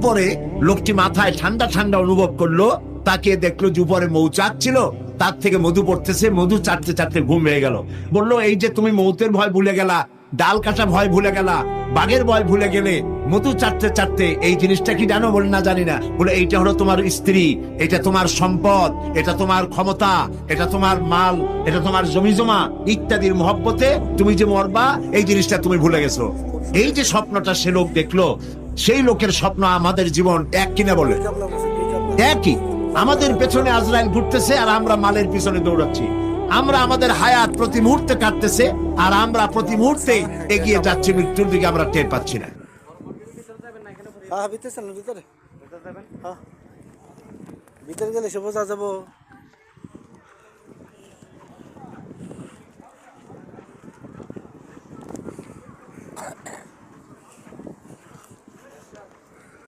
পরে লোকটি মাথায় ঠান্ডা ঠান্ডা অনুভব করলো, তাকে দেখলো যে উপরে মৌচাক ছিল, তার থেকে মধু পড়তেছে, মধু চাটতে চাটতে ঘুম হয়ে গেল। বললো, এই যে তুমি মৌতের ভয় ভুলে গেলা, ডাল কাটা ভয় ভুলে গেলা, বাঘের ভয় ভুলে গেলে, মধু চাটতে চাটতে, এই জিনিসটা কি জানো? বলে না, জানি না। বলে, এইটা হলো তোমার স্ত্রী, এটা তোমার সম্পদ, এটা তোমার ক্ষমতা, এটা তোমার মাল, এটা তোমার জমি জমা ইত্যাদির মহব্বতে তুমি যে মরবা, এই জিনিসটা তুমি ভুলে গেছো। এই যে স্বপ্নটা সে লোক দেখলো, সেই লোকের স্বপ্ন আমাদের জীবন এক কিনা? বলে একই। আমাদের পেছনে আজরাইল ঘুরতেছে আর আমরা মালের পিছনে দৌড়াচ্ছি। আমরা আমাদের হায়াত প্রতি মুহূর্তে কাটতেছে আর আমরা প্রতি মুহূর্তে এগিয়ে যাচ্ছি মৃত্যুর দিকে, আমরা টের পাচ্ছি না। ভিতরে গেলে সে বোঝা যাবো।